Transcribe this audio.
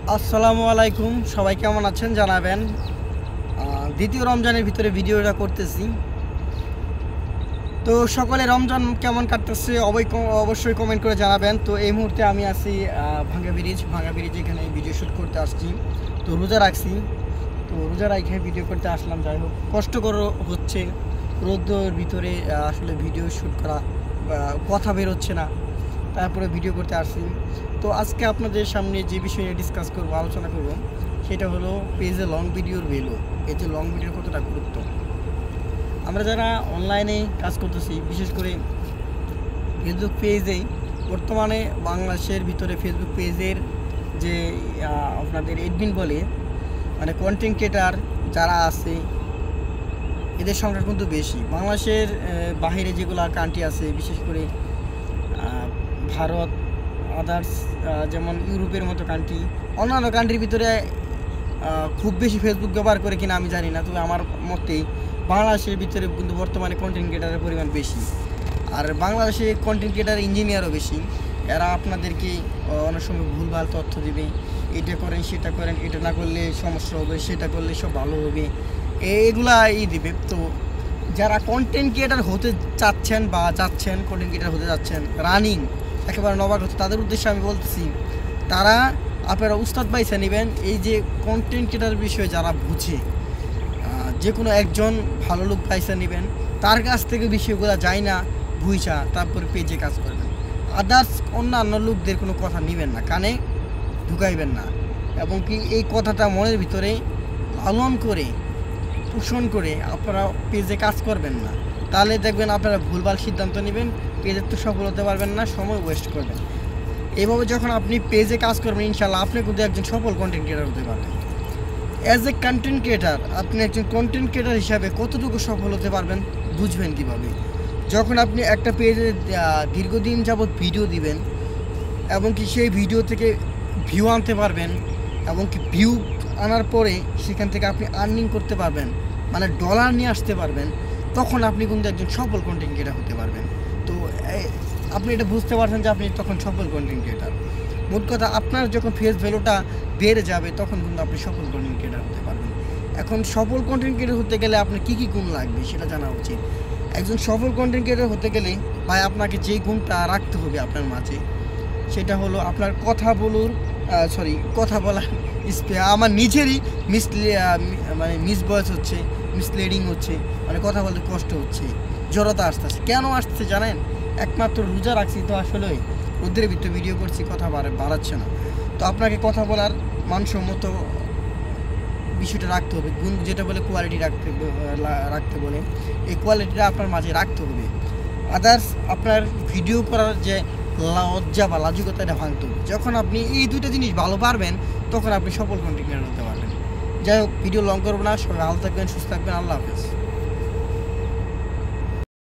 আসসালামু আলাইকুম, সবাই কেমন আছেন জানাবেন। দ্বিতীয় রমজানের ভিতরে ভিডিওটা করতেছি। তো সকলে রমজান কেমন কাটতেছে অবশ্যই কমেন্ট করে জানাবেন। তো এই মুহূর্তে আমি আছি ভাঙ্গা ব্রিজ এখানে ভিডিও শ্যুট করতে আসছি। তো রোজা রাখছি, তো রোজা রাখে ভিডিও করতে আসলাম। যাই হোক, কষ্টকর হচ্ছে রোদের ভিতরে আসলে ভিডিও শ্যুট করা, কথা বের হচ্ছে না, তারপরে ভিডিও করতে আসছি। তো আজকে আপনাদের সামনে যে বিষয়ে ডিসকাস করবো, আলোচনা করব, সেটা হলো পেজে লং ভিডিওর ভ্যালু। পেজে লং ভিডিওর কতটা গুরুত্ব। আমরা যারা অনলাইনে কাজ করতেছি, বিশেষ করে ফেসবুক পেজেই বর্তমানে বাংলাদেশের ভিতরে ফেসবুক পেজের যে আপনাদের এডমিন বলে, মানে কন্টেন্ট ক্রিয়েটার যারা আছে, এদের সংখ্যা কিন্তু বেশি। বাংলাদেশের বাহিরে যেগুলো কান্ট্রি আছে, বিশেষ করে ভারত, আদার্স যেমন ইউরোপের মতো কান্ট্রি, অন্যান্য কান্ট্রির ভিতরে খুব বেশি ফেসবুক ব্যবহার করে কিনা আমি জানি না, তবে আমার মতে বাংলাদেশের ভিতরে কিন্তু বর্তমানে কন্টেন্ট ক্রিয়েটারের পরিমাণ বেশি। আর বাংলাদেশে কন্টেন্ট ক্রিয়েটার ইঞ্জিনিয়ারও বেশি। এরা আপনাদেরকে অনেক সময় ভুলভাল তথ্য দেবে, এটা করেন সেটা করেন, এটা না করলে সমস্যা হবে, সেটা করলে সব ভালো হবে, এগুলাই দিবে। তো যারা কন্টেন্ট ক্রিয়েটার হতে চাচ্ছেন বা যাচ্ছেন, কন্টেন্ট ক্রিয়েটার হতে যাচ্ছেন, রানিং একেবারে নবাক হচ্ছে, তাদের উদ্দেশ্যে আমি বলতেছি, তারা আপনারা উস্তাদ বাইসা নেবেন। এই যে কন্টেন্ট ক্রিয়েটার বিষয়ে যারা বুঝে, যে কোনো একজন ভালো লোক বাইসা নেবেন, তার কাছ থেকে বিষয়গুলো যায় না বুঝা, তারপর পেজে কাজ করবেন। আদার্স অন্যান্য লোকদের কোনো কথা নেবেন না, কানে ঢুকাইবেন না, এবং কি এই কথাটা মনের ভিতরে লালন করে পোষণ করে আপনারা পেজে কাজ করবেন না। তাহলে দেখবেন আপনারা ভুলভাল সিদ্ধান্ত নেবেন, পেজের তো সফল হতে পারবেন না, সময় ওয়েস্ট করবেন। এইভাবে যখন আপনি পেজে কাজ করবেন, ইনশাল্লাহ আপনি কিন্তু একজন সফল কন্টেন্ট ক্রিয়েটার হতে পারবেন। অ্যাজ এ কন্টেন্ট ক্রিয়েটার, আপনি একজন কন্টেন্ট ক্রিয়েটার হিসাবে কতটুকু সফল হতে পারবেন বুঝবেন কীভাবে? যখন আপনি একটা পেজে দীর্ঘদিন যাবৎ ভিডিও দিবেন, এবং কি সেই ভিডিও থেকে ভিউ আনতে পারবেন, এবং কি ভিউ আনার পরে সেখান থেকে আপনি আর্নিং করতে পারবেন, মানে ডলার নিয়ে আসতে পারবেন, তখন আপনি কিন্তু একজন সফল কন্টেন্ট ক্রিয়েটার হতে পারবেন। তো আপনি এটা বুঝতে পারছেন যে আপনি তখন সফল কন্টেন্ট ক্রিয়েটার। মোট কথা, আপনার যখন ফেস ভ্যালুটা বেড়ে যাবে, তখন কিন্তু আপনি সফল কন্টেন্ট ক্রিয়েটার হতে পারবেন। এখন সফল কন্টেন্ট ক্রিয়েটার হতে গেলে আপনার কী কী গুণ লাগবে সেটা জানা উচিত। একজন সফল কন্টেন্ট ক্রিয়েটার হতে গেলে ভাই আপনাকে যে গুণটা রাখতে হবে আপনার মাঝে, সেটা হলো আপনার কথা বলার আমার নিজেরই মানে মিসভয়েস হচ্ছে, মিসলিডিং হচ্ছে, মানে কথা বলতে কষ্ট হচ্ছে, জড়তা আসতেছে। কেন আসতেছে জানেন? একমাত্র রোজা রাখছি, তো আসলে রোদের ভিতরে ভিডিও করছি, কথা বাড়াচ্ছে না। তো আপনাকে কথা বলার মানসম্মত বিষয়টা রাখতে হবে, গুণ যেটা বলে কোয়ালিটি রাখতে বলে, এই কোয়ালিটিটা আপনার মাঝে রাখতে হবে। আদার্স আপনার ভিডিও করার যে লজ্জা বা লাজুকতা, এটা ভাঙতে হবে। যখন আপনি এই দুটো জিনিস ভালো পারবেন, তখন আপনি সফল কন্টেন্ট ক্রিয়েটর হতে পারবেন। যাই হোক, ভিডিও লং করবো না, সবাই ভালো থাকবেন, সুস্থ থাকবেন, আল্লাহ হাফেজ।